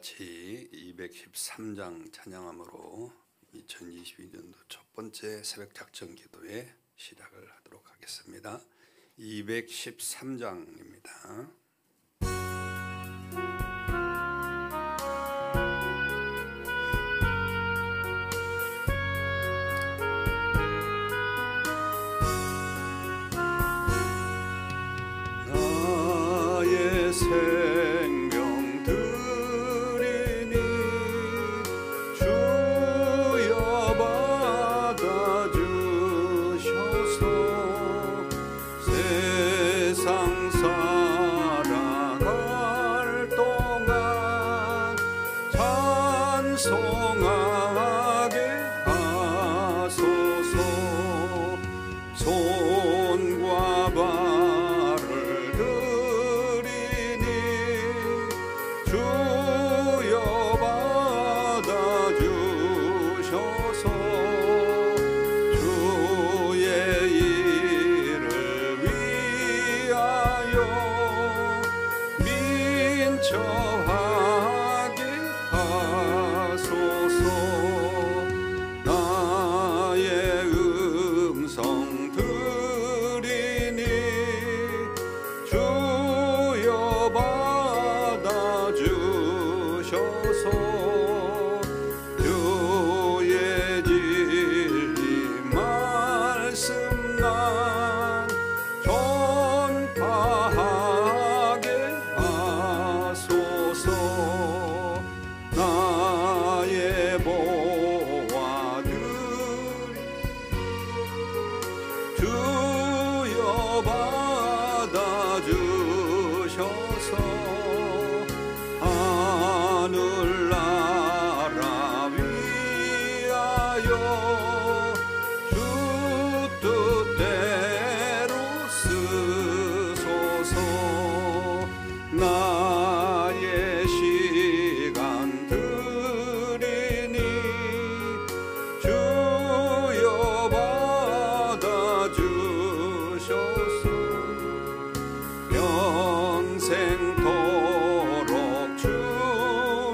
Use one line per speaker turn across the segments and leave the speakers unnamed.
같이 213장 찬양함으로 2022년도 첫 번째 새벽 작전 기도회 시작을 하도록 하겠습니다. 213장입니다. 나의 생명 드리니 주여 받아주셔서 세상 살아갈 동안 찬송하게 하소서. 손과 발을 드리니 주여 받아주셔서 주의 일을 위하여 민초하게 하소서. 나의 음성 드리니 주여 받아주셔서 주의 진리 말씀만 전파하게 하소서. 나의 보아들이 주여 받아주셔서 하늘나라 위하여 주 뜻대로 쓰소서. 나의 시간 드리니 주여 받아주셔서 평생토록 주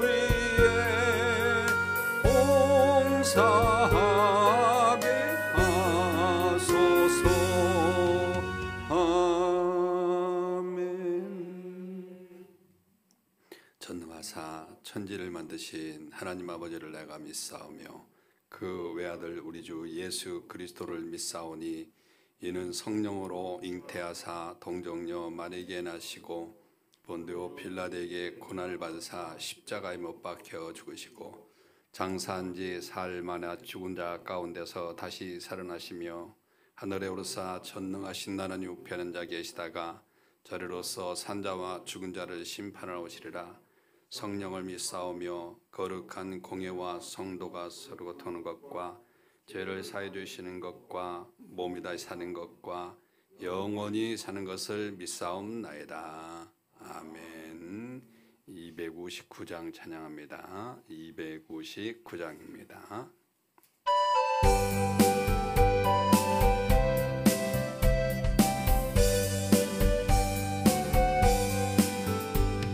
위에 봉사하게 하소서. 아멘. 전능하사 천지를 만드신 하나님 아버지를 내가 믿사오며 그 외아들 우리 주 예수 그리스도를 믿사오니 이는 성령으로 잉태하사 동정녀 마리아에게 나시고 본디오 빌라도에게 고난을 받으사 십자가에 못 박혀 죽으시고 장사한 지 사흘 만에 죽은 자 가운데서 다시 살아나시며 하늘에 오르사 전능하신 하나님 우편한 자 계시다가 저리로서 산자와 죽은 자를 심판하러 오시리라. 성령을 믿사오며 거룩한 공예와 성도가 서로 고통하는 것과 죄를 사해 주시는 것과 몸이 다시 사는 것과 영원히 사는 것을 믿사옵나이다. 아멘. 259장 찬양합니다. 259장입니다.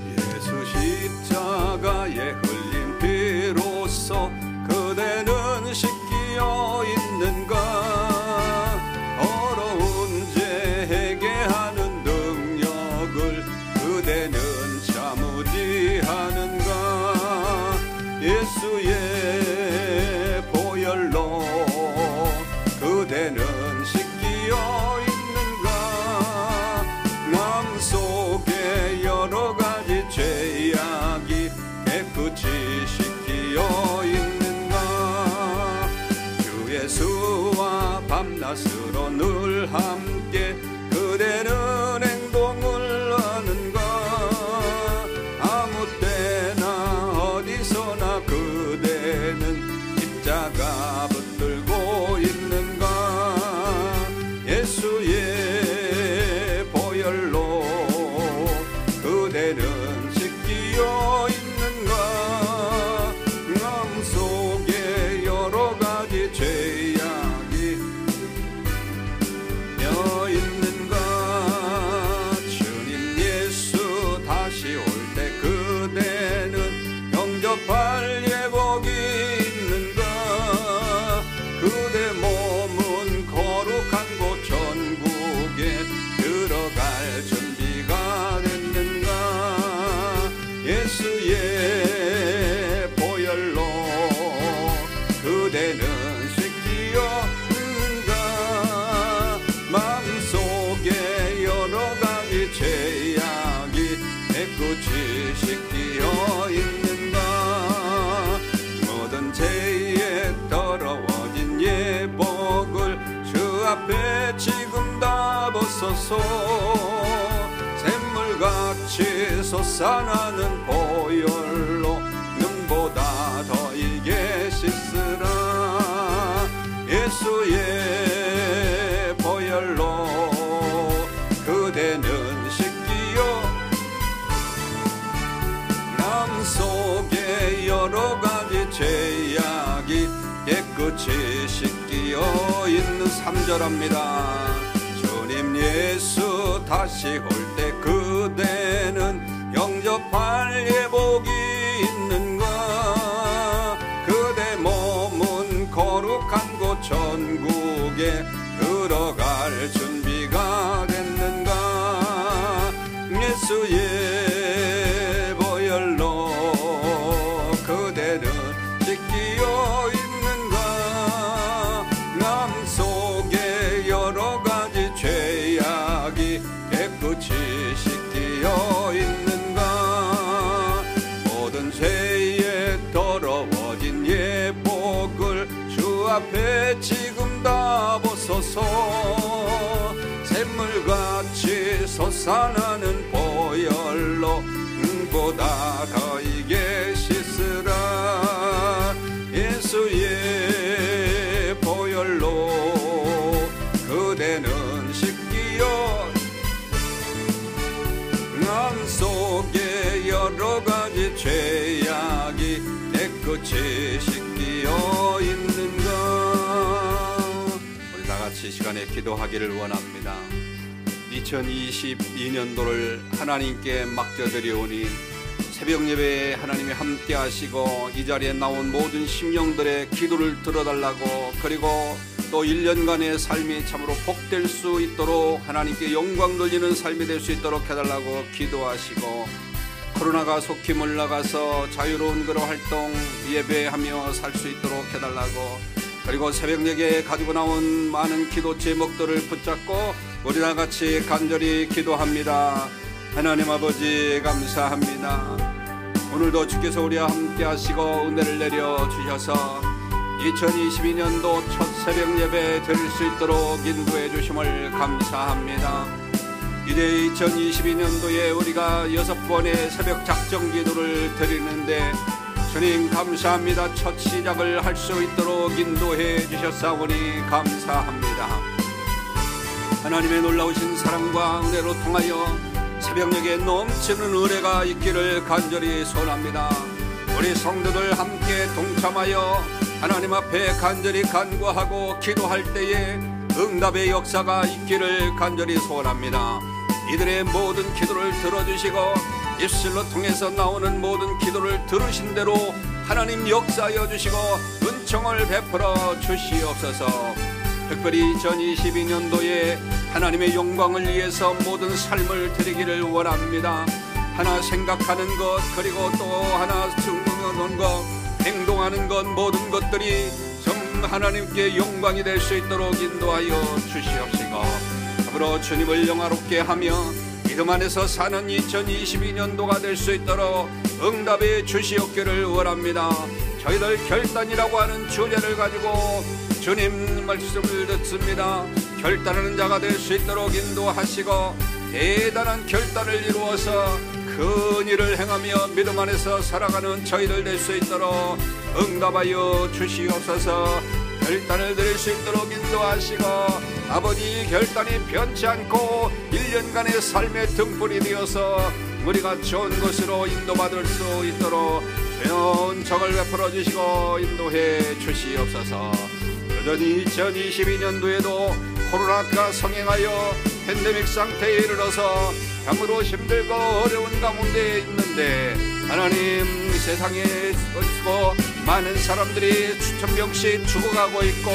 예수 십자가에 흘린 피로써 그대는 씻기어 있는가. 더러운 죄 해결하는 능력을 그대는 참으지 하는가. 예수의 보혈로 그대는 씻기어 있는가. 남 속에 여러 가지 죄악이 깨끗이 씻기어 있는가. 주 예수와 밤낮으로 늘 함께 그대는 행동을 하는가. 아무 때나 어디서나 그대는 십자가 붙들고 있는가. 예수의 보혈로 그대는 씻기어 있는가. 남 속에 여러 가지 죄악이 며 있는가. 주님 앞에 지금 다 벗어서 샘물같이 솟아나는 보혈로 눈보다 더 이게 씻으라. 예수의 보혈로 그대는 씻기요. 남 속에 여러 가지 죄악이 깨끗이 씻기어 있는 3절합니다. 주님 예수 다시 올 때 그대는 영접할 예복이 있는가? 그대 몸은 거룩한 곳 천국에 들어갈 준비가 됐는가? 예수의 보혈로 그대는 씻기어 있는가? 남 속에 여러 가지 죄악이 깨끗이 씻기어 있는가? 모든 죄에 더러워진 예복을 주 앞에 지금 다 벗어서 샘물같이 솟아나는 보혈로 눈보다 더 이게 씻으라. 예수의 보혈로 그대는 씻기어 남 속에 여러 가지 죄악이 깨끗이 씻기어 있는가? 우리 다같이 이 시간에 기도하기를 원합니다. 2022년도를 하나님께 맡겨드리오니 새벽 예배에 하나님이 함께 하시고 이 자리에 나온 모든 심령들의 기도를 들어달라고, 그리고 또 1년간의 삶이 참으로 복될 수 있도록 하나님께 영광 돌리는 삶이 될 수 있도록 해달라고 기도하시고, 코로나가 속히 물러가서 자유로운 그런 활동 예배하며 살 수 있도록 해달라고, 그리고 새벽 예배에 가지고 나온 많은 기도 제목들을 붙잡고 우리 다같이 간절히 기도합니다. 하나님 아버지 감사합니다. 오늘도 주께서 우리와 함께 하시고 은혜를 내려 주셔서 2022년도 첫 새벽 예배 드릴 수 있도록 인도해 주심을 감사합니다. 이제 2022년도에 우리가 6번의 새벽 작정 기도를 드리는데 주님 감사합니다. 첫 시작을 할 수 있도록 인도해 주셨사오니 감사합니다. 하나님의 놀라우신 사랑과 은혜로 통하여 새벽녘에 넘치는 은혜가 있기를 간절히 소원합니다. 우리 성도들 함께 동참하여 하나님 앞에 간절히 간구하고 기도할 때에 응답의 역사가 있기를 간절히 소원합니다. 이들의 모든 기도를 들어주시고 입술로 통해서 나오는 모든 기도를 들으신 대로 하나님 역사하여 주시고 은총을 베풀어 주시옵소서. 특별히 2022년도에 하나님의 영광을 위해서 모든 삶을 드리기를 원합니다. 하나 생각하는 것, 그리고 또 하나 증거하는 것, 행동하는 것, 모든 것들이 좀 하나님께 영광이 될 수 있도록 인도하여 주시옵시고, 더불어 주님을 영화롭게 하며 믿음 안에서 사는 2022년도가 될 수 있도록 응답해 주시옵기를 원합니다. 저희들 결단이라고 하는 주제를 가지고 주님 말씀을 듣습니다. 결단하는 자가 될 수 있도록 인도하시고 대단한 결단을 이루어서 큰 일을 행하며 믿음 안에서 살아가는 저희들 될 수 있도록 응답하여 주시옵소서. 결단을 드릴 수 있도록 인도하시고 아버지 결단이 변치 않고 1년간의 삶의 등불이 되어서 우리가 좋은 것으로 인도받을 수 있도록 주여 정을 베풀어 주시고 인도해 주시옵소서. 여전히 2022년도에도 코로나가 성행하여 팬데믹 상태에 이르러서 참으로 힘들고 어려운 가운데 있는데 하나님 세상에 있고 많은 사람들이 수천 명씩 죽어가고 있고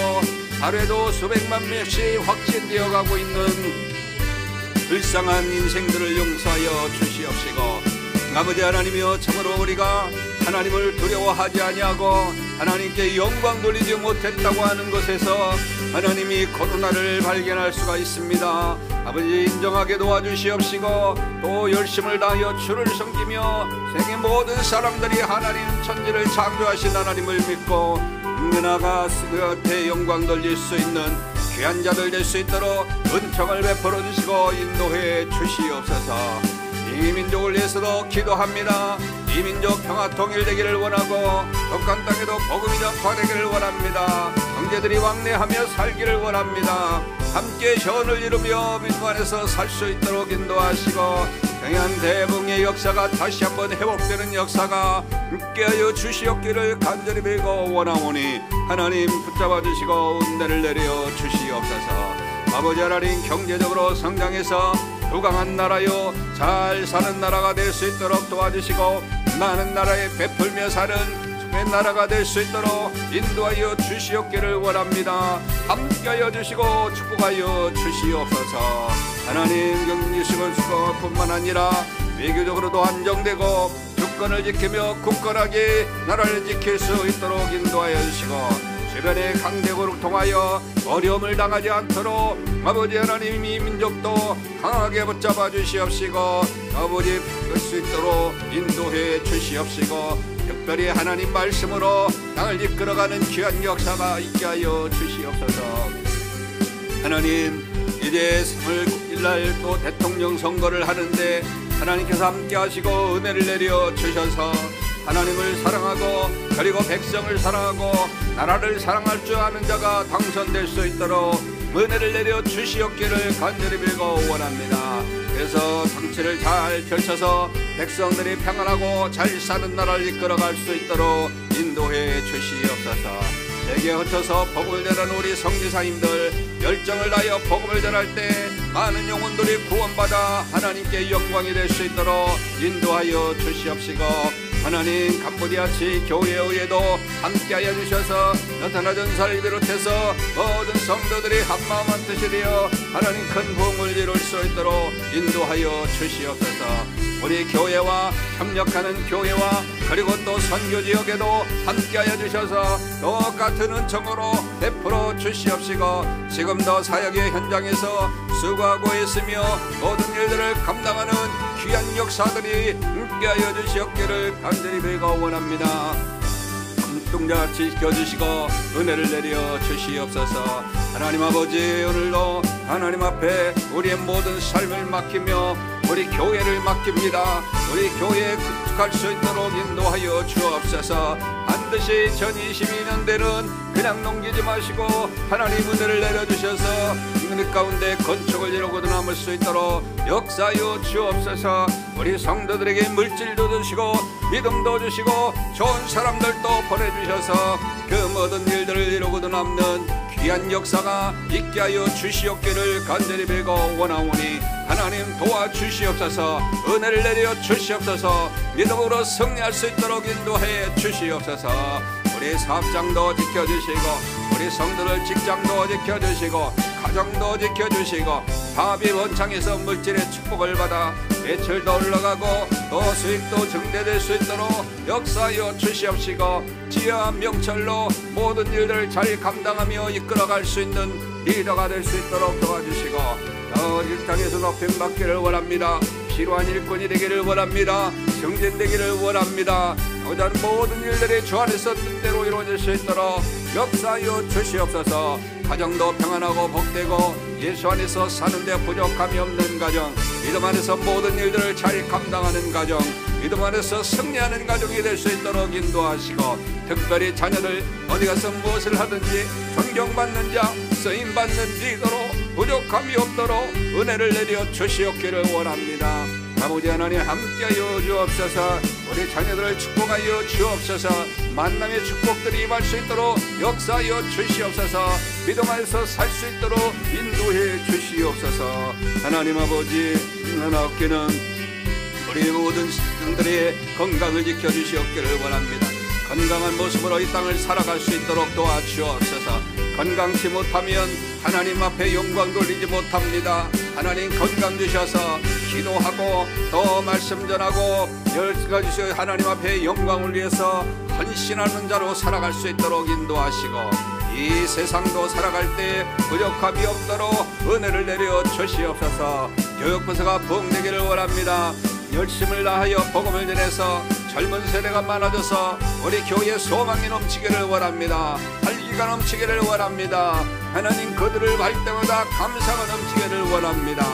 하루에도 수백만 명씩 확진되어 가고 있는 불쌍한 인생들을 용서하여 주시옵시고 아버지 하나님이여 참으로 우리가 하나님을 두려워하지 아니하고 하나님께 영광 돌리지 못했다고 하는 것에서 하나님이 코로나를 발견할 수가 있습니다. 아버지 인정하게 도와주시옵시고 또 열심을 다하여 주를 섬기며 세계 모든 사람들이 하나님 천지를 창조하신 하나님을 믿고 은나가 그 곁에 영광 돌릴 수 있는 귀한 자들 될 수 있도록 은총을 베풀어 주시고 인도해 주시옵소서. 이 민족을 위해서도 기도합니다. 이 민족 평화 통일되기를 원하고 북한 땅에도 복음이 전파되기를 원합니다. 형제들이 왕래하며 살기를 원합니다. 함께 현을 이루며 민족 안에서 살 수 있도록 인도하시고 평양 대붕의 역사가 다시 한번 회복되는 역사가 함께하여 주시옵기를 간절히 빌고 원하오니 하나님 붙잡아 주시고 은혜를 내려 주시옵소서. 아버지 하나님, 경제적으로 성장해서 부강한 나라요 잘 사는 나라가 될 수 있도록 도와주시고 많은 나라에 베풀며 사는 주의 나라가 될 수 있도록 인도하여 주시옵기를 원합니다. 함께하여 주시고 축복하여 주시옵소서. 하나님, 경주시고 뿐만 아니라 외교적으로도 안정되고 주권을 지키며 굳건하게 나라를 지킬 수 있도록 인도하여 주시고 주변의 강대국을 통하여 어려움을 당하지 않도록 아버지 하나님, 이 민족도 강하게 붙잡아 주시옵시고 아버지 그럴 수 있도록 인도해 주시옵시고 특별히 하나님 말씀으로 땅을 이끌어가는 귀한 역사가 있게 하여 주시옵소서. 하나님, 이제 3월 9일날 또 대통령 선거를 하는데 하나님께서 함께 하시고 은혜를 내려 주셔서 하나님을 사랑하고 그리고 백성을 사랑하고 나라를 사랑할 줄 아는 자가 당선될 수 있도록 은혜를 내려 주시옵기를 간절히 빌고 원합니다. 그래서 정치를 잘 펼쳐서 백성들이 평안하고 잘 사는 나라를 이끌어갈 수 있도록 인도해 주시옵소서. 세계에 흩어서 복음을 전하는 우리 성지사님들 열정을 다하여 복음을 전할 때 많은 영혼들이 구원받아 하나님께 영광이 될 수 있도록 인도하여 주시옵시고 하나님, 캄보디아치 교회에 의해도 함께하여 주셔서 나타나 전사를 비롯해서 모든 성도들이 한마음 한뜻이 되어 하나님 큰 부흥을 이룰 수 있도록 인도하여 주시옵소서. 우리 교회와 협력하는 교회와 그리고 또 선교지역에도 함께하여 주셔서 똑같은 은총으로 베풀어 주시옵시고 지금도 사역의 현장에서 수고하고 있으며 모든 일들을 감당하는 귀한 역사들이 함께하여 주시옵기를 간절히 빌고 원합니다. 눈동자같이 지켜주시고 은혜를 내려 주시옵소서. 하나님 아버지, 오늘도 하나님 앞에 우리의 모든 삶을 맡기며 우리 교회를 맡깁니다. 우리 교회에 구축할 수 있도록 인도하여 주옵소서. 반드시 2022년대는 그냥 넘기지 마시고 하나님 은혜를 내려주셔서 은혜 가운데 건축을 이루고 남을 수 있도록 역사하여 주옵소서. 우리 성도들에게 물질도 주시고 믿음도 주시고 좋은 사람들도 보내주셔서 그 모든 일들을 이루고도 남는 귀한 역사가 있게 하여 주시옵기를 간절히 빌고 원하오니 하나님 도와주시옵소서. 은혜를 내려 주시옵소서. 믿음으로 승리할 수 있도록 인도해 주시옵소서. 우리 사업장도 지켜주시고 우리 성도들 직장도 지켜주시고 가정도 지켜주시고 사업이 원창에서 물질의 축복을 받아 매출도 올라가고 또 수익도 증대될 수 있도록 역사하여 주시옵시고 지혜와 명철로 모든 일들을 잘 감당하며 이끌어갈 수 있는 리더가 될 수 있도록 도와주시고 일상에서 높임 받기를 원합니다. 필요한 일꾼이 되기를 원합니다. 승진되기를 원합니다. 모든 일들이 주 안에서 뜻대로 이루어질 수 있도록 역사하여 주시옵소서. 가정도 평안하고 복되고 예수 안에서 사는데 부족함이 없는 가정, 믿음 안에서 모든 일들을 잘 감당하는 가정, 믿음 안에서 승리하는 가정이 될 수 있도록 인도하시고 특별히 자녀들 어디 가서 무엇을 하든지 존경받는 자, 쓰임받는 리더로 부족함이 없도록 은혜를 내려 주시옵기를 원합니다. 아버지 하나님 함께하여 주옵소서. 우리 자녀들을 축복하여 주옵소서. 만남의 축복들이 임할 수 있도록 역사하여 주시옵소서. 믿음 안에서 살 수 있도록 인도해 주시옵소서. 하나님 아버지, 하나 없기는 우리 모든 신들의 건강을 지켜주시옵기를 원합니다. 건강한 모습으로 이 땅을 살아갈 수 있도록 도와주옵소서. 건강치 못하면 하나님 앞에 영광 돌리지 못합니다. 하나님 건강 주셔서 기도하고 또 말씀 전하고 열가지 하나님 앞에 영광을 위해서 헌신하는 자로 살아갈 수 있도록 인도하시고 이 세상도 살아갈 때 부족함이 없도록 은혜를 내려 주시옵소서. 교육부서가 부흥되기를 원합니다. 열심을 다하여 복음을 전해서 젊은 세대가 많아져서 우리 교회에 소망이 넘치기를 원합니다. 은혜가 넘치기를 원합니다. 하나님, 그들을 볼 때마다 감사가 넘치기를 원합니다.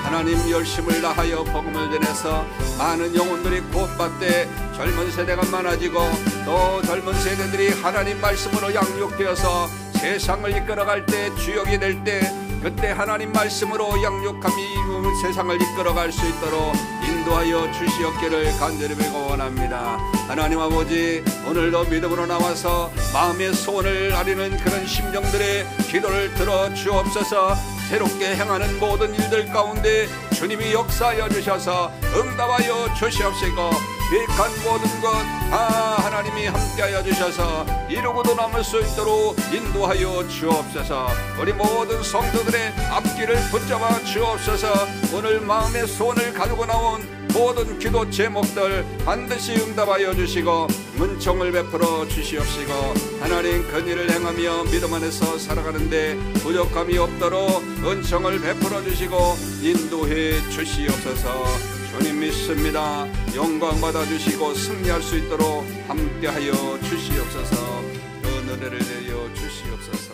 하나님, 열심을 다하여 복음을 전해서 많은 영혼들이 구원받되 젊은 세대가 많아지고 또 젊은 세대들이 하나님 말씀으로 양육되어서 세상을 이끌어갈 때, 주역이 될 때, 그때 하나님 말씀으로 양육함이 세상을 이끌어갈 수 있도록 인도하여 주시옵기를 간절히 빌고 원합니다. 하나님 아버지, 오늘도 믿음으로 나와서 마음의 소원을 아리는 그런 심정들의 기도를 들어 주옵소서. 새롭게 행하는 모든 일들 가운데 주님이 역사하여 주셔서 응답하여 주시옵시고, 계획한 모든 것 다 하나님이 함께하여 주셔서 이루고도 남을 수 있도록 인도하여 주옵소서. 우리 모든 성도들의 앞길을 붙잡아 주옵소서. 오늘 마음의 소원을 가지고 나온 모든 기도 제목들 반드시 응답하여 주시고 은총을 베풀어 주시옵시고, 하나님 근일을 행하며 믿음 안에서 살아가는데 부족함이 없도록 은총을 베풀어 주시고 인도해 주시옵소서. 주님 믿습니다. 영광 받아주시고 승리할 수 있도록 함께하여 주시옵소서. 그 은혜를 내려 주시옵소서.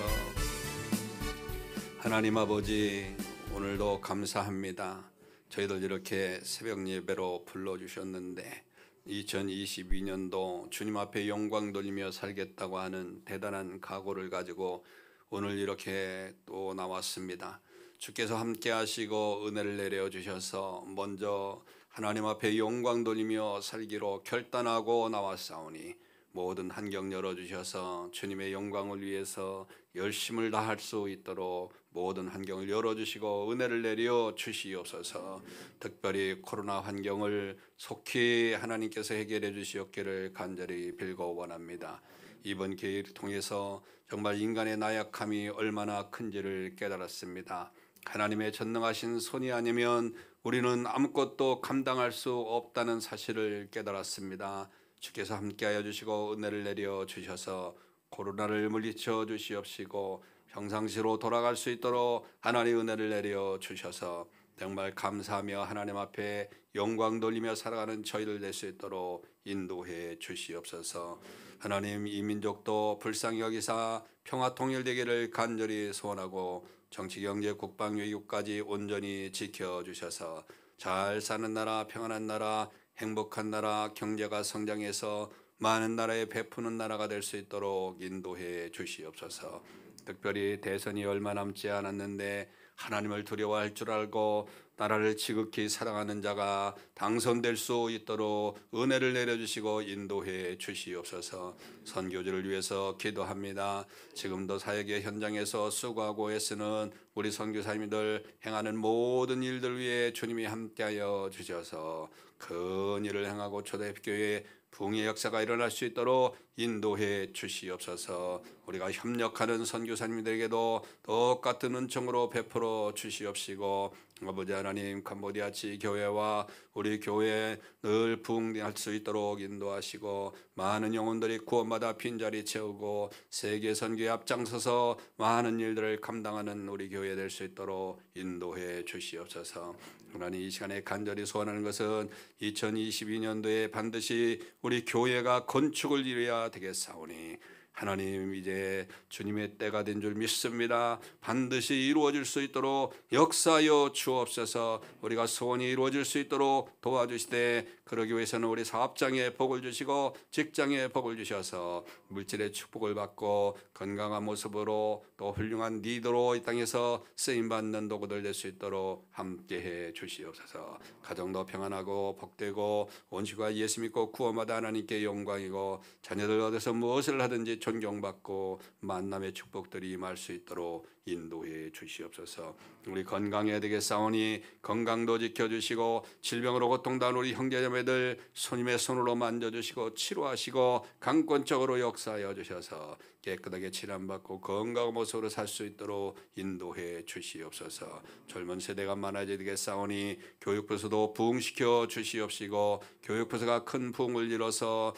하나님 아버지, 오늘도 감사합니다. 저희들 이렇게 새벽 예배로 불러주셨는데 2022년도 주님 앞에 영광 돌리며 살겠다고 하는 대단한 각오를 가지고 오늘 이렇게 또 나왔습니다. 주께서 함께 하시고 은혜를 내려 주셔서 먼저 하나님 앞에 영광 돌리며 살기로 결단하고 나왔사오니 모든 환경 열어주셔서 주님의 영광을 위해서 열심을 다할 수 있도록 모든 환경을 열어주시고 은혜를 내려 주시옵소서. 특별히 코로나 환경을 속히 하나님께서 해결해 주시옵기를 간절히 빌고 원합니다. 이번 기회를 통해서 정말 인간의 나약함이 얼마나 큰지를 깨달았습니다. 하나님의 전능하신 손이 아니면 우리는 아무것도 감당할 수 없다는 사실을 깨달았습니다. 주께서 함께하여 주시고 은혜를 내려 주셔서 코로나를 물리쳐 주시옵시고 평상시로 돌아갈 수 있도록 하나님의 은혜를 내려 주셔서 정말 감사하며 하나님 앞에 영광 돌리며 살아가는 저희를 낼 수 있도록 인도해 주시옵소서. 하나님, 이 민족도 불쌍히 여기사 평화 통일되기를 간절히 소원하고 정치, 경제, 국방, 외교까지 온전히 지켜주셔서 잘 사는 나라, 평안한 나라, 행복한 나라, 경제가 성장해서 많은 나라에 베푸는 나라가 될 수 있도록 인도해 주시옵소서. 특별히 대선이 얼마 남지 않았는데 하나님을 두려워할 줄 알고 나라를 지극히 사랑하는 자가 당선될 수 있도록 은혜를 내려주시고 인도해 주시옵소서. 선교지를 위해서 기도합니다. 지금도 사역의 현장에서 수고하고 애쓰는 우리 선교사님들 행하는 모든 일들 위해 주님이 함께하여 주셔서 큰 일을 행하고 초대교회 부흥의 역사가 일어날 수 있도록 인도해 주시옵소서. 우리가 협력하는 선교사님들에게도 똑같은 은총으로 베풀어 주시옵시고, 아버지 하나님, 캄보디아 지교회와 우리 교회 늘 부흥할 수 있도록 인도하시고 많은 영혼들이 구원받아 빈자리 채우고 세계 선교에 앞장서서 많은 일들을 감당하는 우리 교회 될 수 있도록 인도해 주시옵소서. 하나님, 이 시간에 간절히 소원하는 것은 2022년도에 반드시 우리 교회가 건축을 이루어야 되겠사오니 하나님, 이제 주님의 때가 된 줄 믿습니다. 반드시 이루어질 수 있도록 역사하여 주옵소서. 우리가 소원이 이루어질 수 있도록 도와주시되, 그러기 위해서는 우리 사업장에 복을 주시고 직장에 복을 주셔서 물질의 축복을 받고 건강한 모습으로 또 훌륭한 리더로 이 땅에서 쓰임받는 도구들 될 수 있도록 함께해 주시옵소서. 가정도 평안하고 복되고 온식과 예수 믿고 구원받아 하나님께 영광이고 자녀들 얻어서 무엇을 하든지 존경받고 만남의 축복들이 임할 수 있도록 인도해 주시옵소서. 우리 건강해야 되겠사오니 건강도 지켜주시고 질병으로 고통당한 우리 형제자매들 손님의 손으로 만져주시고 치료하시고 강권적으로 역사하여 주셔서 깨끗하게 치료받고 건강한 모습으로 살 수 있도록 인도해 주시옵소서. 젊은 세대가 많아지게 되겠사오니 교육부서도 부흥시켜 주시옵시고 교육부서가 큰 부흥을 이뤄서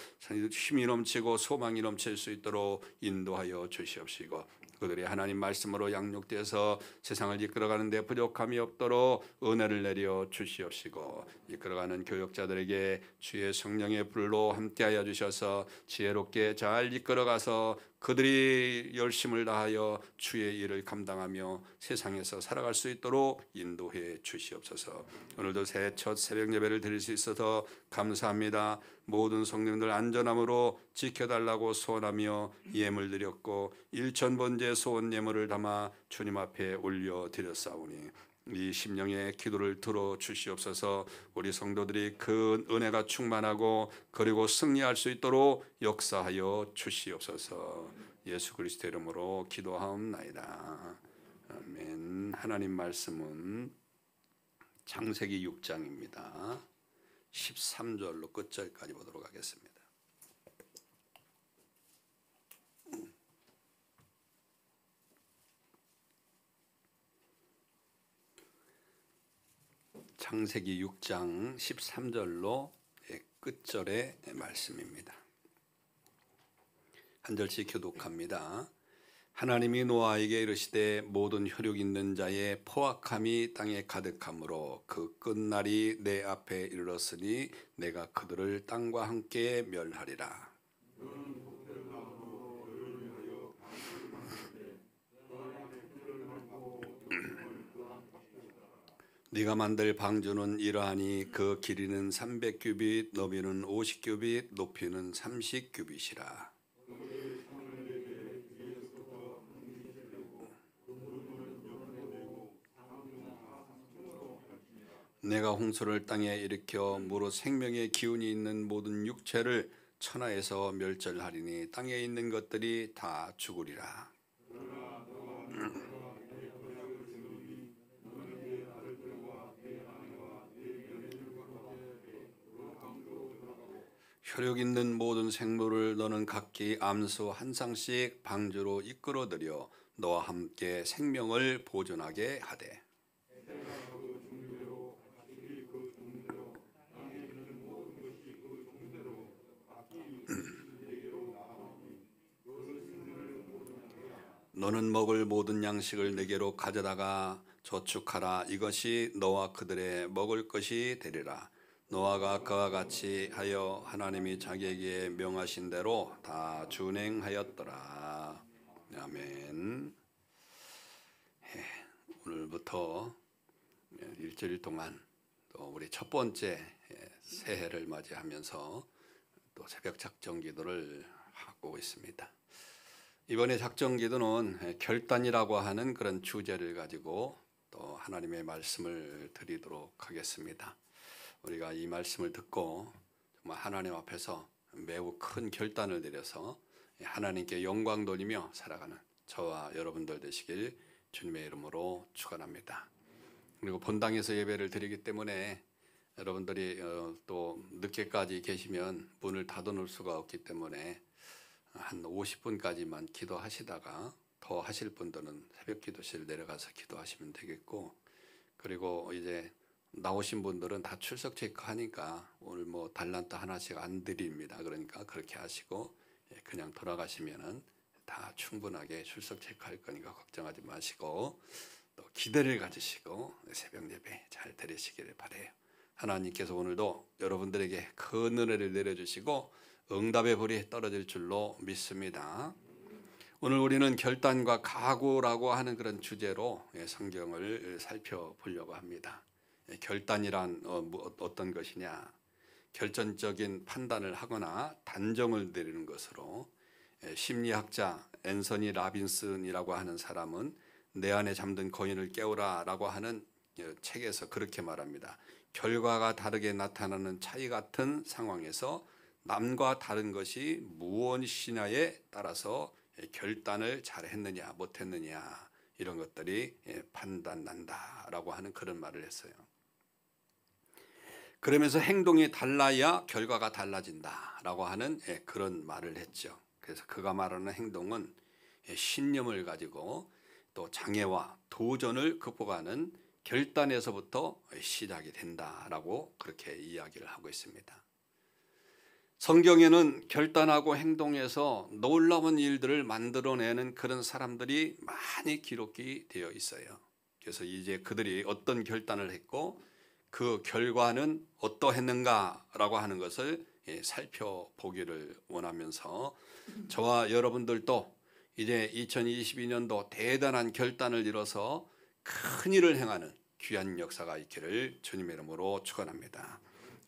힘이 넘치고 소망이 넘칠 수 있도록 인도하여 주시옵시고 그들이 하나님 말씀으로 양육되어서 세상을 이끌어가는 데 부족함이 없도록 은혜를 내려 주시옵시고 이끌어가는 교육자들에게 주의 성령의 불로 함께하여 주셔서 지혜롭게 잘 이끌어가서 그들이 열심을 다하여 주의 일을 감당하며 세상에서 살아갈 수 있도록 인도해 주시옵소서. 오늘도 새 첫 새벽 예배를 드릴 수 있어서 감사합니다. 모든 성령들 안전함으로 지켜달라고 소원하며 예물 드렸고 일천번제 소원 예물을 담아 주님 앞에 올려드렸사오니 이 심령의 기도를 들어 주시옵소서. 우리 성도들이 그 은혜가 충만하고 그리고 승리할 수 있도록 역사하여 주시옵소서. 예수 그리스도 이름으로 기도하옵나이다. 아멘. 하나님 말씀은 창세기 6장입니다. 13절로 끝절까지 보도록 하겠습니다. 창세기 6장 13절로 끝절의 말씀입니다. 한 절씩 교독합니다. 하나님이 노아에게 이르시되 모든 혈육 있는 자의 포악함이 땅에 가득하므로 그 끝날이 내 앞에 이르렀으니 내가 그들을 땅과 함께 멸하리라. 네가 만들 방주는 이러하니 그 길이는 300규빗, 너비는 50규빗, 높이는 30규빗이라. 내가 홍수를 땅에 일으켜 무릇 생명의 기운이 있는 모든 육체를 천하에서 멸절하리니 땅에 있는 것들이 다 죽으리라. 혈육 있는 모든 생물을 너는 각기 암수 한 쌍씩 방주로 이끌어들여 너와 함께 생명을 보존하게 하되 너는 먹을 모든 양식을 내게로 가져다가 저축하라. 이것이 너와 그들의 먹을 것이 되리라. 노아가 그와 같이 하여 하나님이 자기에게 명하신 대로 다 준행하였더라. 아멘. 오늘부터 일주일 동안 또 우리 첫 번째 새해를 맞이하면서 또 새벽 작정 기도를 하고 있습니다. 이번에 작정 기도는 결단이라고 하는 그런 주제를 가지고 또 하나님의 말씀을 드리도록 하겠습니다. 우리가 이 말씀을 듣고 정말 하나님 앞에서 매우 큰 결단을 내려서 하나님께 영광 돌리며 살아가는 저와 여러분들 되시길 주님의 이름으로 축원합니다. 그리고 본당에서 예배를 드리기 때문에 여러분들이 또 늦게까지 계시면 문을 닫아놓을 수가 없기 때문에 한 50분까지만 기도하시다가 더 하실 분들은 새벽 기도실 내려가서 기도하시면 되겠고, 그리고 이제 나오신 분들은 다 출석 체크하니까 오늘 뭐 달란트 하나씩 안 드립니다. 그러니까 그렇게 하시고 그냥 돌아가시면은 다 충분하게 출석 체크할 거니까 걱정하지 마시고 또 기대를 가지시고 새벽 예배 잘 드리시기를 바라요. 하나님께서 오늘도 여러분들에게 큰 은혜를 내려주시고 응답의 불이 떨어질 줄로 믿습니다. 오늘 우리는 결단과 각오라고 하는 그런 주제로 성경을 살펴보려고 합니다. 결단이란 어떤 것이냐? 결정적인 판단을 하거나 단정을 내리는 것으로, 심리학자 앤서니 라빈슨이라고 하는 사람은 내 안에 잠든 거인을 깨우라라고 하는 책에서 그렇게 말합니다. 결과가 다르게 나타나는 차이 같은 상황에서 남과 다른 것이 무엇이냐에 따라서 결단을 잘했느냐 못했느냐 이런 것들이 판단난다라고 하는 그런 말을 했어요. 그러면서 행동이 달라야 결과가 달라진다라고 하는 그런 말을 했죠. 그래서 그가 말하는 행동은 신념을 가지고 또 장애와 도전을 극복하는 결단에서부터 시작이 된다라고 그렇게 이야기를 하고 있습니다. 성경에는 결단하고 행동해서 놀라운 일들을 만들어내는 그런 사람들이 많이 기록이 되어 있어요. 그래서 이제 그들이 어떤 결단을 했고 그 결과는 어떠했는가라고 하는 것을 살펴보기를 원하면서 저와 여러분들도 이제 2022년도 대단한 결단을 이뤄서 큰 일을 행하는 귀한 역사가 있기를 주님의 이름으로 축원합니다.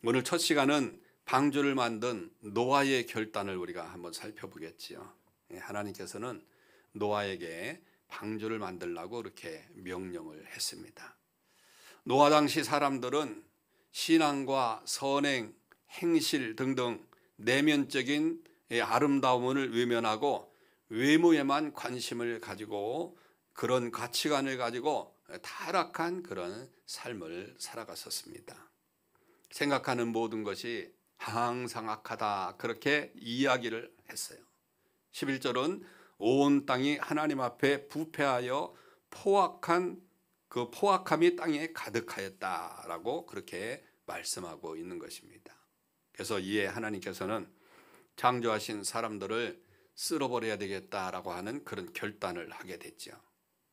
오늘 첫 시간은 방주를 만든 노아의 결단을 우리가 한번 살펴보겠지요. 하나님께서는 노아에게 방주를 만들라고 이렇게 명령을 했습니다. 노아 당시 사람들은 신앙과 선행, 행실 등등 내면적인 아름다움을 외면하고 외모에만 관심을 가지고 그런 가치관을 가지고 타락한 그런 삶을 살아갔었습니다. 생각하는 모든 것이 항상 악하다, 그렇게 이야기를 했어요. 11절은 온 땅이 하나님 앞에 부패하여 포악한 그 포악함이 땅에 가득하였다라고 그렇게 말씀하고 있는 것입니다. 그래서 이에 하나님께서는 창조하신 사람들을 쓸어버려야 되겠다라고 하는 그런 결단을 하게 됐죠.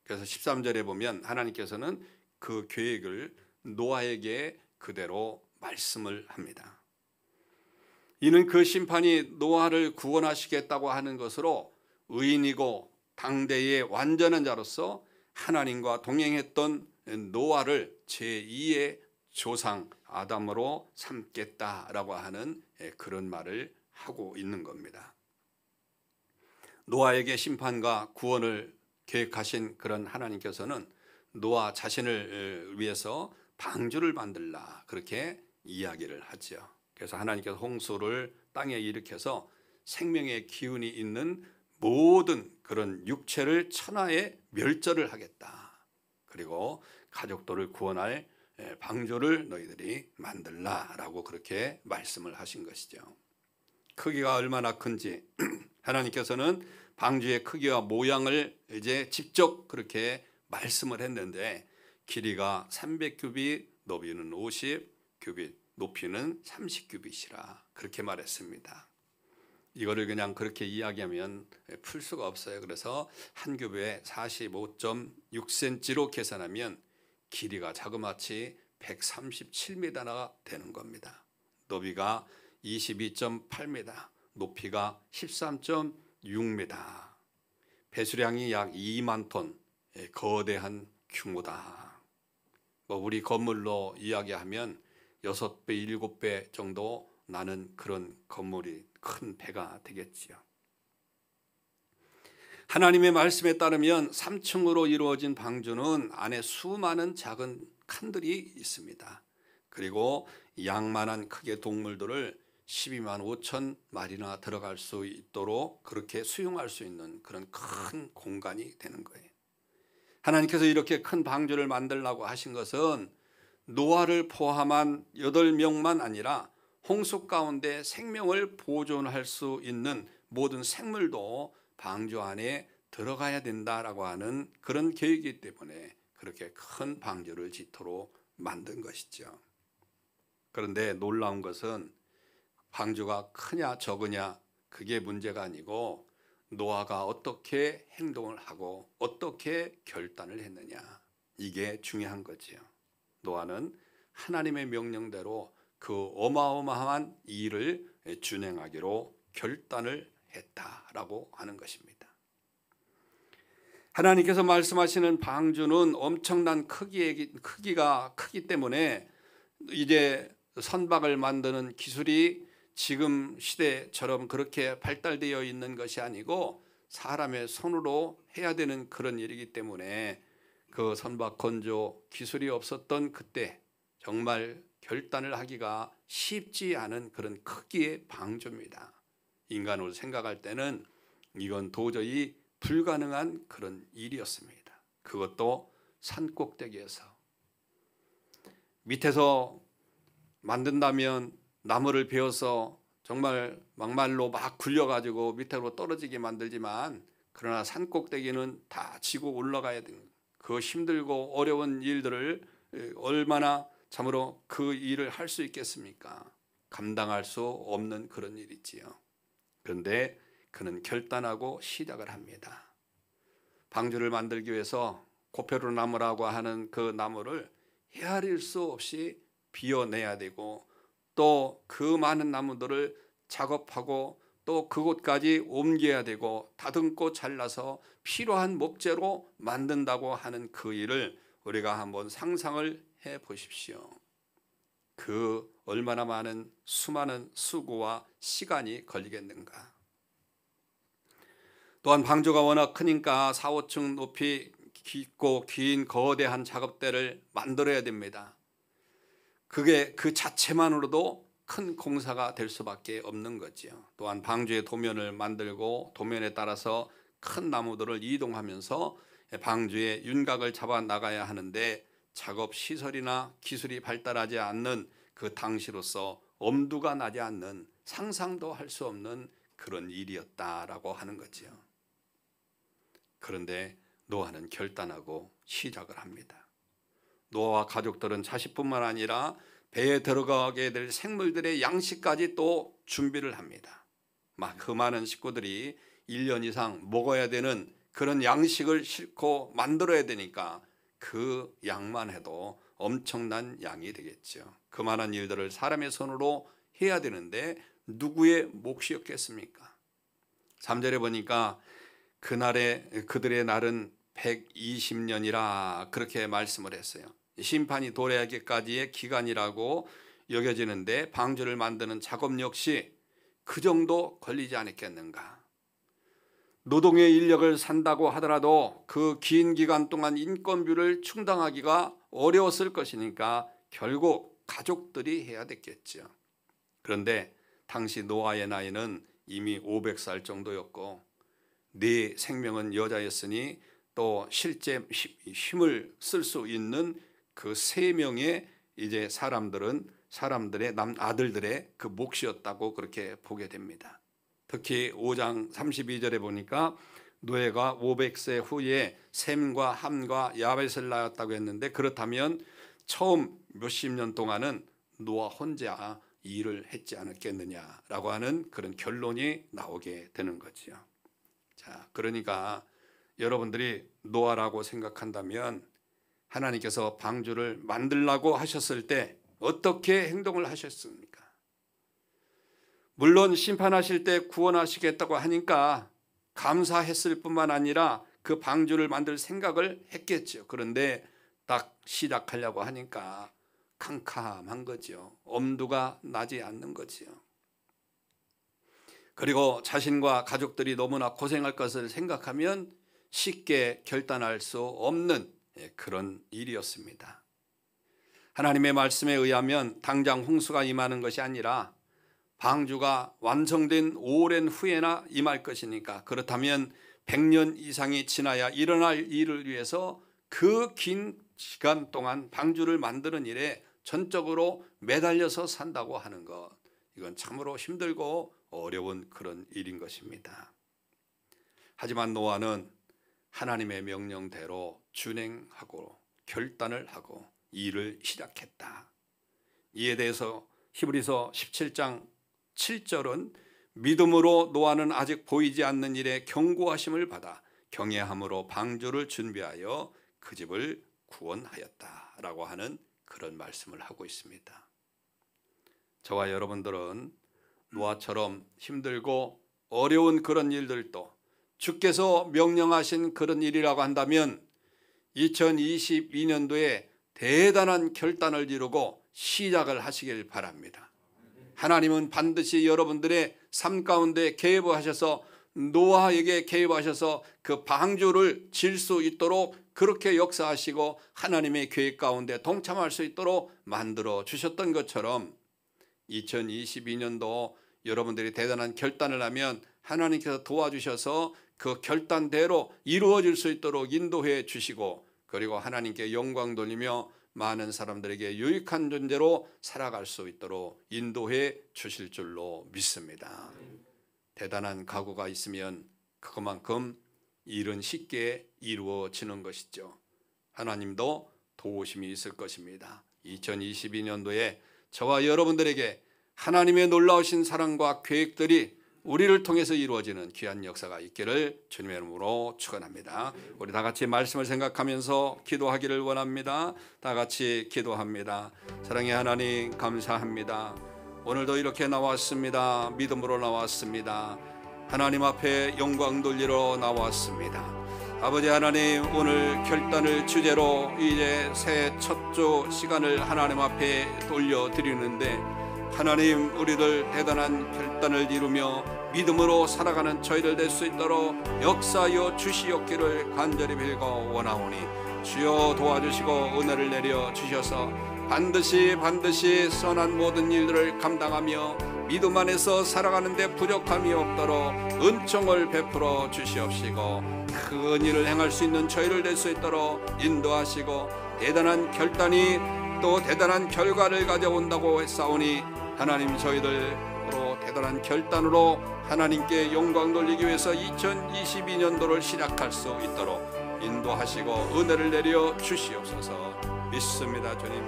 그래서 13절에 보면 하나님께서는 그 계획을 노아에게 그대로 말씀을 합니다. 이는 그 심판이 노아를 구원하시겠다고 하는 것으로 의인이고 당대의 완전한 자로서 하나님과 동행했던 노아를 제2의 조상 아담으로 삼겠다라고 하는 그런 말을 하고 있는 겁니다. 노아에게 심판과 구원을 계획하신 그런 하나님께서는 노아 자신을 위해서 방주를 만들라, 그렇게 이야기를 하죠. 그래서 하나님께서 홍수를 땅에 일으켜서 생명의 기운이 있는 모든 그런 육체를 천하에 멸절을 하겠다. 그리고 가족들을 구원할 방주를 너희들이 만들라라고 그렇게 말씀을 하신 것이죠. 크기가 얼마나 큰지 하나님께서는 방주의 크기와 모양을 이제 직접 그렇게 말씀을 했는데, 길이가 300규빗, 너비는 50규빗, 높이는 30규빗이라 그렇게 말했습니다. 이거를 그냥 그렇게 이야기하면 풀 수가 없어요. 그래서 한 규빗에 45.6cm로 계산하면 길이가 자그마치 137m나 되는 겁니다. 너비가 22.8m, 높이가 13.6m, 배수량이 약 2만 톤, 거대한 규모다. 우리 건물로 이야기하면 6배, 7배 정도 나는 그런 건물이 큰 배가 되겠지요. 하나님의 말씀에 따르면 3층으로 이루어진 방주는 안에 수많은 작은 칸들이 있습니다. 그리고 양만한 크기의 동물들을 12만 5천 마리나 들어갈 수 있도록 그렇게 수용할 수 있는 그런 큰 공간이 되는 거예요. 하나님께서 이렇게 큰 방주를 만들라고 하신 것은 노아를 포함한 8명만 아니라 홍수 가운데 생명을 보존할 수 있는 모든 생물도 방주 안에 들어가야 된다라고 하는 그런 계획이기 때문에 그렇게 큰 방주를 짓도록 만든 것이죠. 그런데 놀라운 것은 방주가 크냐 적으냐 그게 문제가 아니고 노아가 어떻게 행동을 하고 어떻게 결단을 했느냐, 이게 중요한 거지요. 노아는 하나님의 명령대로 그 어마어마한 일을 준행하기로 결단을 했다라고 하는 것입니다. 하나님께서 말씀하시는 방주는 엄청난 크기가 크기 때문에 이제 선박을 만드는 기술이 지금 시대처럼 그렇게 발달되어 있는 것이 아니고 사람의 손으로 해야 되는 그런 일이기 때문에 그 선박 건조 기술이 없었던 그때 정말 결단을 하기가 쉽지 않은 그런 크기의 방주입니다. 인간으로 생각할 때는 이건 도저히 불가능한 그런 일이었습니다. 그것도 산 꼭대기에서. 밑에서 만든다면 나무를 베어서 정말 막말로 막 굴려가지고 밑으로 떨어지게 만들지만, 그러나 산 꼭대기는 다 지고 올라가야 되는, 그 힘들고 어려운 일들을 얼마나 참으로 그 일을 할 수 있겠습니까? 감당할 수 없는 그런 일이지요. 그런데 그는 결단하고 시작을 합니다. 방주를 만들기 위해서 고페루 나무라고 하는 그 나무를 헤아릴 수 없이 비워내야 되고 또 그 많은 나무들을 작업하고 또 그곳까지 옮겨야 되고 다듬고 잘라서 필요한 목재로 만든다고 하는 그 일을 우리가 한번 상상을 해 보십시오. 그 얼마나 많은 수많은 수고와 시간이 걸리겠는가. 또한 방주가 워낙 크니까 4, 5층 높이 깊고 긴 거대한 작업대를 만들어야 됩니다. 그게 그 자체만으로도 큰 공사가 될 수밖에 없는 거지요. 또한 방주의 도면을 만들고 도면에 따라서 큰 나무들을 이동하면서 방주의 윤곽을 잡아 나가야 하는데 작업 시설이나 기술이 발달하지 않는 그 당시로서 엄두가 나지 않는 상상도 할 수 없는 그런 일이었다라고 하는 거지요. 그런데 노아는 결단하고 시작을 합니다. 노아와 가족들은 자식뿐만 아니라 배에 들어가게 될 생물들의 양식까지 또 준비를 합니다. 그 많은 식구들이 1년 이상 먹어야 되는 그런 양식을 싣고 만들어야 되니까 그 양만 해도 엄청난 양이 되겠죠. 그만한 일들을 사람의 손으로 해야 되는데 누구의 몫이었겠습니까? 3절에 보니까 그들의 날은 120년이라 그렇게 말씀을 했어요. 심판이 도래하기까지의 기간이라고 여겨지는데 방주를 만드는 작업 역시 그 정도 걸리지 않았겠는가. 노동의 인력을 산다고 하더라도 그 긴 기간 동안 인건비를 충당하기가 어려웠을 것이니까 결국 가족들이 해야 됐겠죠. 그런데 당시 노아의 나이는 이미 500살 정도였고 네 생명은 여자였으니 또 실제 힘을 쓸 수 있는 그 3명의 이제 사람들의 아들들의 그 몫이었다고 그렇게 보게 됩니다. 특히 5장 32절에 보니까 노아가 500세 후에 셈과 함과 야벳을 낳았다고 했는데 그렇다면 처음 몇십 년 동안은 노아 혼자 일을 했지 않았겠느냐라고 하는 그런 결론이 나오게 되는 거죠. 자, 그러니까 여러분들이 노아라고 생각한다면 하나님께서 방주를 만들라고 하셨을 때 어떻게 행동을 하셨습니까? 물론 심판하실 때 구원하시겠다고 하니까 감사했을 뿐만 아니라 그 방주를 만들 생각을 했겠죠. 그런데 딱 시작하려고 하니까 캄캄한 거죠. 엄두가 나지 않는 거죠. 그리고 자신과 가족들이 너무나 고생할 것을 생각하면 쉽게 결단할 수 없는 그런 일이었습니다. 하나님의 말씀에 의하면 당장 홍수가 임하는 것이 아니라 방주가 완성된 오랜 후에나 임할 것이니까 그렇다면 100년 이상이 지나야 일어날 일을 위해서 그 긴 시간 동안 방주를 만드는 일에 전적으로 매달려서 산다고 하는 것, 이건 참으로 힘들고 어려운 그런 일인 것입니다. 하지만 노아는 하나님의 명령대로 준행하고 결단을 하고 일을 시작했다. 이에 대해서 히브리서 17장 7절은 믿음으로 노아는 아직 보이지 않는 일에 경고하심을 받아 경외함으로 방주를 준비하여 그 집을 구원하였다라고 하는 그런 말씀을 하고 있습니다. 저와 여러분들은 노아처럼 힘들고 어려운 그런 일들도 주께서 명령하신 그런 일이라고 한다면 2022년도에 대단한 결단을 이루고 시작을 하시길 바랍니다. 하나님은 반드시 여러분들의 삶 가운데 개입하셔서 노아에게 개입하셔서 그 방주를 질 수 있도록 그렇게 역사하시고 하나님의 계획 가운데 동참할 수 있도록 만들어 주셨던 것처럼 2022년도 여러분들이 대단한 결단을 하면 하나님께서 도와주셔서 그 결단대로 이루어질 수 있도록 인도해 주시고 그리고 하나님께 영광 돌리며 많은 사람들에게 유익한 존재로 살아갈 수 있도록 인도해 주실 줄로 믿습니다. 대단한 각오가 있으면 그것만큼 일은 쉽게 이루어지는 것이죠. 하나님도 도우심이 있을 것입니다. 2022년도에 저와 여러분들에게 하나님의 놀라우신 사랑과 계획들이 우리를 통해서 이루어지는 귀한 역사가 있기를 주님의 이름으로 축원합니다. 우리 다 같이 말씀을 생각하면서 기도하기를 원합니다. 다 같이 기도합니다. 사랑의 하나님 감사합니다. 오늘도 이렇게 나왔습니다. 믿음으로 나왔습니다. 하나님 앞에 영광 돌리러 나왔습니다. 아버지 하나님, 오늘 결단을 주제로 이제 새 첫 주 시간을 하나님 앞에 돌려드리는데, 하나님, 우리들 대단한 결단을 이루며 믿음으로 살아가는 저희들 될 수 있도록 역사하여 주시옵기를 간절히 빌고 원하오니, 주여 도와주시고 은혜를 내려 주셔서 반드시 선한 모든 일들을 감당하며 믿음 안에서 살아가는 데 부족함이 없도록 은총을 베풀어 주시옵시고, 큰 일을 행할 수 있는 저희를 될 수 있도록 인도하시고, 대단한 결단이 또 대단한 결과를 가져온다고 했사오니, 하나님, 저희들로 대단한 결단으로 하나님께 영광 돌리기 위해서 2022년도를 시작할 수 있도록 인도하시고 은혜를 내려 주시옵소서. 믿습니다, 주님.